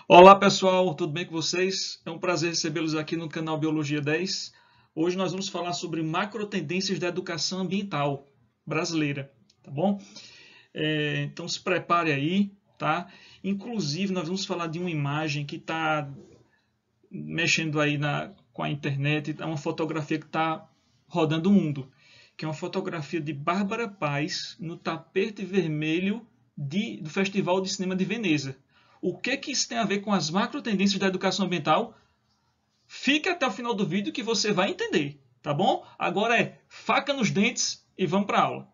Olá pessoal, tudo bem com vocês? É um prazer recebê-los aqui no canal Biologia 10. Hoje nós vamos falar sobre macrotendências da educação ambiental brasileira, tá bom? Então se prepare aí, tá? Inclusive nós vamos falar de uma imagem que está mexendo aí com a internet, é uma fotografia que está rodando o mundo, que é uma fotografia de Bárbara Paz no tapete vermelho do Festival de Cinema de Veneza. O que isso tem a ver com as macrotendências da educação ambiental? Fique até o final do vídeo que você vai entender, tá bom? Agora é faca nos dentes e vamos para a aula.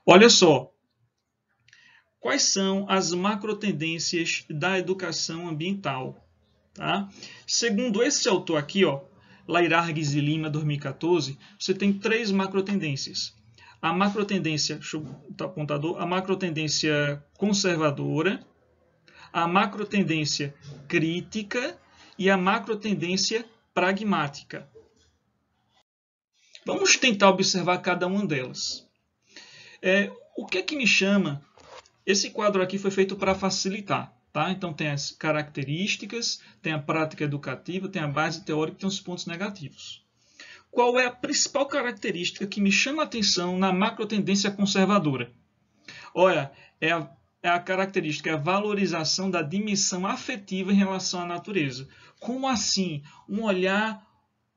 Olha só, quais são as macrotendências da educação ambiental? Tá? Segundo esse autor aqui, Lairargues e Lima, 2014, você tem três macrotendências. A macrotendência, deixa eu botar o apontador, a macrotendência conservadora, a macrotendência crítica e a macrotendência pragmática. Vamos tentar observar cada uma delas. O que me chama? Esse quadro aqui foi feito para facilitar. Tá? Então tem as características, tem a prática educativa, tem a base teórica e tem os pontos negativos. Qual é a principal característica que me chama a atenção na macrotendência conservadora? Olha, é a característica, é a valorização da dimensão afetiva em relação à natureza. Como assim? Um olhar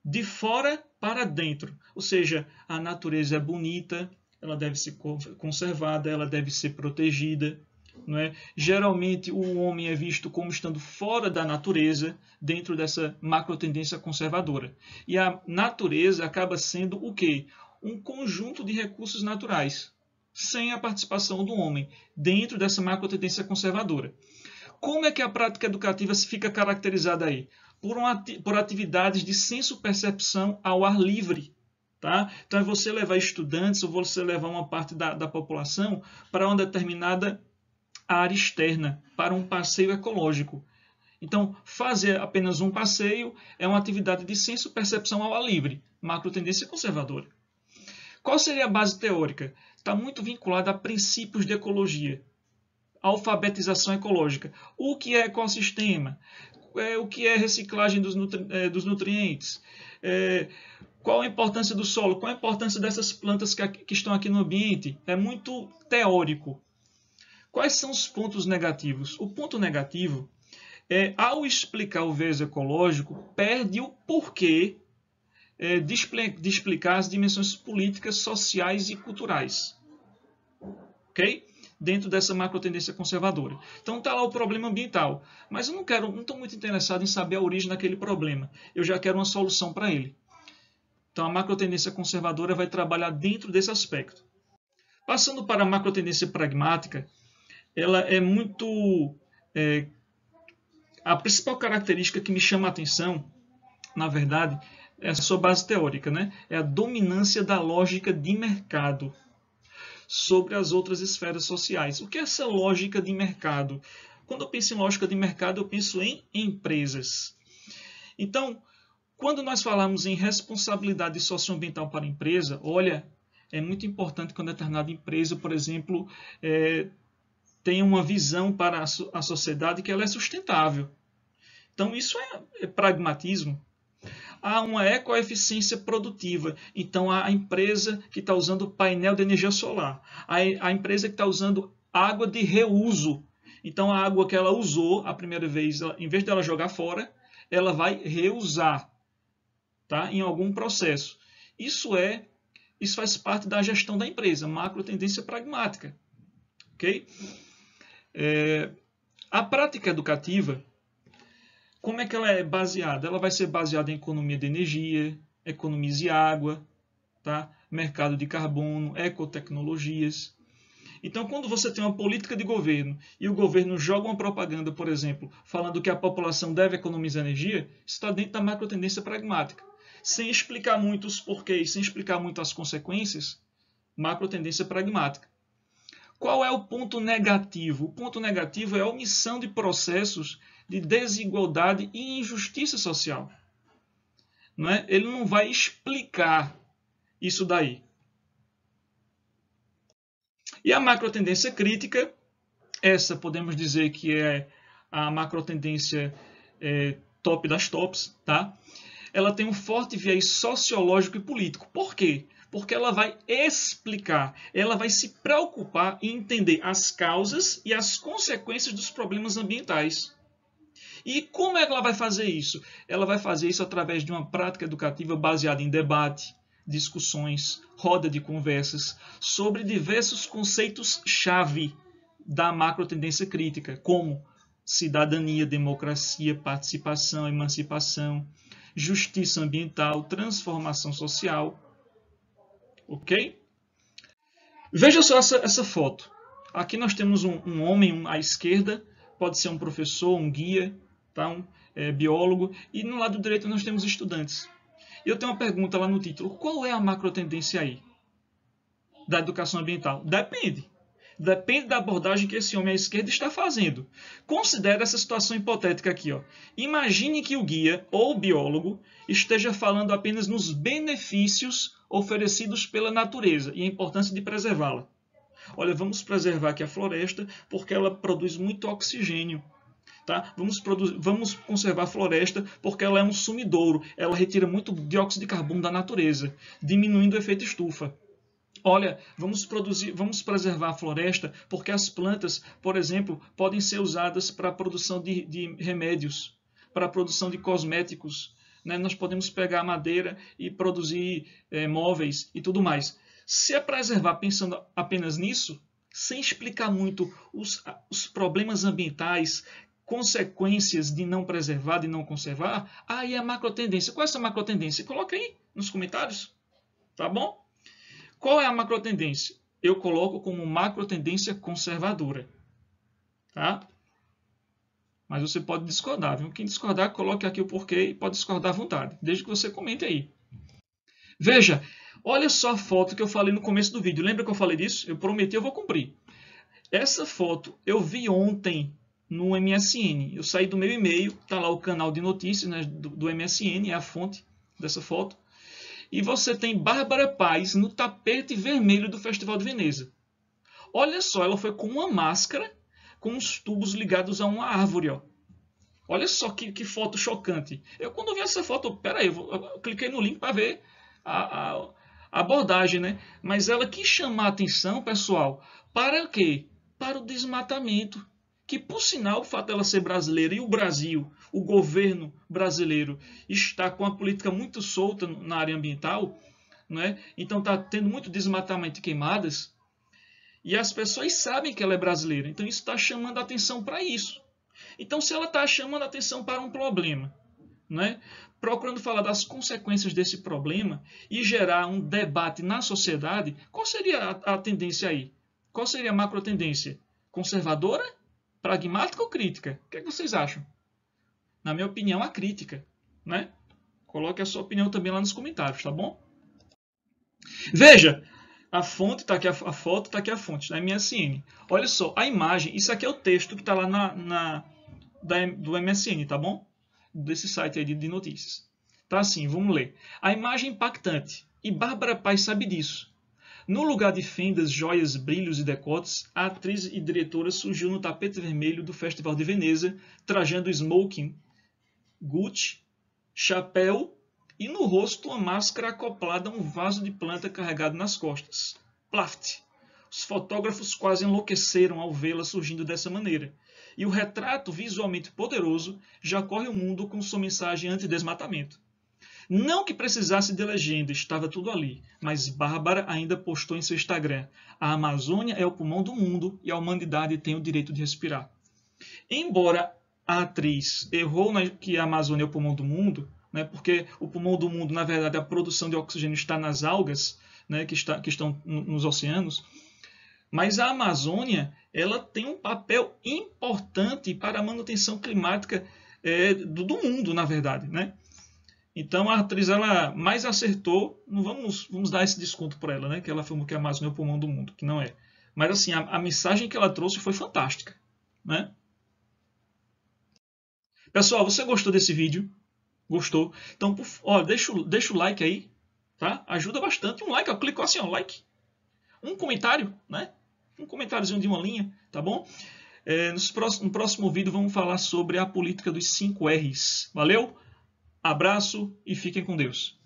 de fora para dentro. Ou seja, a natureza é bonita, ela deve ser conservada, ela deve ser protegida. Não é? Geralmente o homem é visto como estando fora da natureza, dentro dessa macrotendência conservadora. E a natureza acaba sendo o quê? Um conjunto de recursos naturais, sem a participação do homem, dentro dessa macrotendência conservadora. Como é que a prática educativa fica caracterizada aí? Por atividades de senso-percepção ao ar livre. Tá? Então é você levar estudantes ou você levar uma parte da população para uma determinada área externa, para um passeio ecológico. Então, fazer apenas um passeio é uma atividade de senso-percepção ao ar livre, macrotendência conservadora. Qual seria a base teórica? Está muito vinculada a princípios de ecologia, alfabetização ecológica. O que é ecossistema? O que é reciclagem dos nutrientes? Qual a importância do solo? Qual a importância dessas plantas que estão aqui no ambiente? É muito teórico. Quais são os pontos negativos? O ponto negativo é, ao explicar o viés ecológico, perde o porquê de explicar as dimensões políticas, sociais e culturais. Ok? Dentro dessa macrotendência conservadora. Então está lá o problema ambiental. Mas eu não estou muito interessado em saber a origem daquele problema. Eu já quero uma solução para ele. Então a macrotendência conservadora vai trabalhar dentro desse aspecto. Passando para a macrotendência pragmática, ela é muito... a principal característica que me chama a atenção, na verdade, é a sua base teórica, né? É a dominância da lógica de mercado sobre as outras esferas sociais. O que é essa lógica de mercado? Quando eu penso em lógica de mercado, eu penso em empresas. Então, quando nós falamos em responsabilidade socioambiental para a empresa, olha, é muito importante que uma determinada empresa, por exemplo, tenha uma visão para a sociedade que ela é sustentável. Então, isso é pragmatismo. Há uma ecoeficiência produtiva. Então, a empresa que está usando painel de energia solar. A empresa que está usando água de reuso. Então, a água que ela usou a primeira vez, em vez dela jogar fora, ela vai reusar, tá? Em algum processo. Isso faz parte da gestão da empresa, macrotendência pragmática. Ok? A prática educativa, como é que ela é baseada? Ela vai ser baseada em economia de energia, economize água, tá? Mercado de carbono, ecotecnologias. Então, quando você tem uma política de governo e o governo joga uma propaganda, por exemplo, falando que a população deve economizar energia, isso está dentro da macrotendência pragmática. Sem explicar muito os porquês, sem explicar muito as consequências, macrotendência pragmática. Qual é o ponto negativo? O ponto negativo é a omissão de processos de desigualdade e injustiça social. Não é? Ele não vai explicar isso daí. E a macrotendência crítica, essa podemos dizer que é a macrotendência top das tops, tá? Ela tem um forte viés sociológico e político. Por quê? Porque ela vai explicar, ela vai se preocupar em entender as causas e as consequências dos problemas ambientais. E como é que ela vai fazer isso? Ela vai fazer isso através de uma prática educativa baseada em debate, discussões, roda de conversas sobre diversos conceitos-chave da macrotendência crítica, como cidadania, democracia, participação, emancipação, justiça ambiental, transformação social. Ok? Veja só essa foto. Aqui nós temos um homem à esquerda, pode ser um professor, um guia, tá? Biólogo, e no lado direito nós temos estudantes. Eu tenho uma pergunta lá no título. Qual é a macrotendência aí da educação ambiental? Depende. Depende da abordagem que esse homem à esquerda está fazendo. Considere essa situação hipotética aqui. Ó. Imagine que o guia ou o biólogo esteja falando apenas nos benefícios oferecidos pela natureza e a importância de preservá-la. Olha, vamos preservar aqui a floresta porque ela produz muito oxigênio. Tá? Vamos conservar a floresta porque ela é um sumidouro, ela retira muito dióxido de carbono da natureza, diminuindo o efeito estufa. Olha, vamos preservar a floresta porque as plantas, por exemplo, podem ser usadas para a produção de remédios, para a produção de cosméticos. Né? Nós podemos pegar a madeira e produzir móveis e tudo mais. Se é preservar pensando apenas nisso, sem explicar muito os problemas ambientais, consequências de não preservar, de não conservar, aí é a macrotendência. Qual é essa macrotendência? Coloca aí nos comentários, tá bom? Qual é a macrotendência? Eu coloco como macrotendência conservadora, tá? Mas você pode discordar, viu? Quem discordar, coloque aqui o porquê e pode discordar à vontade, desde que você comente aí. Veja, olha só a foto que eu falei no começo do vídeo. Lembra que eu falei disso? Eu prometi, eu vou cumprir. Essa foto eu vi ontem no MSN. Eu saí do meu e-mail, tá lá o canal de notícias, né, do MSN, é a fonte dessa foto. E você tem Bárbara Paz no tapete vermelho do Festival de Veneza. Olha só, ela foi com uma máscara, com os tubos ligados a uma árvore. Ó. Olha só que foto chocante. Eu quando vi essa foto, peraí, eu cliquei no link para ver a abordagem, né? Mas ela quis chamar a atenção, pessoal, para o quê? Para o desmatamento. Que, por sinal, o fato dela ser brasileira e o Brasil, o governo brasileiro, está com a política muito solta na área ambiental, né? Então está tendo muito desmatamento e queimadas, e as pessoas sabem que ela é brasileira, então isso está chamando a atenção para isso. Então, se ela está chamando a atenção para um problema, né? Procurando falar das consequências desse problema e gerar um debate na sociedade, qual seria a tendência aí? Qual seria a macrotendência? Conservadora? Pragmática ou crítica? O que é que vocês acham? Na minha opinião, a crítica. Né? Coloque a sua opinião também lá nos comentários, tá bom? Veja, a fonte, está aqui a foto, está aqui a fonte, da MSN. Olha só, a imagem, isso aqui é o texto que está lá do MSN, tá bom? Desse site aí de notícias. Tá assim, vamos ler. A imagem impactante. E Bárbara Paz sabe disso. No lugar de fendas, joias, brilhos e decotes, a atriz e diretora surgiu no tapete vermelho do Festival de Veneza, trajando smoking, Gucci, chapéu e no rosto uma máscara acoplada a um vaso de planta carregado nas costas. Plaft! Os fotógrafos quase enlouqueceram ao vê-la surgindo dessa maneira. E o retrato visualmente poderoso já corre o mundo com sua mensagem anti-desmatamento. Não que precisasse de legenda, estava tudo ali, mas Bárbara ainda postou em seu Instagram: a Amazônia é o pulmão do mundo e a humanidade tem o direito de respirar. Embora a atriz errou que a Amazônia é o pulmão do mundo, né, porque o pulmão do mundo, na verdade, a produção de oxigênio está nas algas, né, que estão nos oceanos, mas a Amazônia ela tem um papel importante para a manutenção climática do mundo, na verdade, né? Então a atriz ela mais acertou, não vamos dar esse desconto para ela, né? Que ela afirmou que a Amazônia é o pulmão do mundo, que não é. Mas assim, a mensagem que ela trouxe foi fantástica, né? Pessoal, você gostou desse vídeo? Gostou? Então, deixa o like aí, tá? Ajuda bastante. Um like, ó, clicou assim, ó, like. Um comentário, né? Um comentáriozinho de uma linha, tá bom? No próximo vídeo vamos falar sobre a política dos 5 R's. Valeu? Abraço e fiquem com Deus.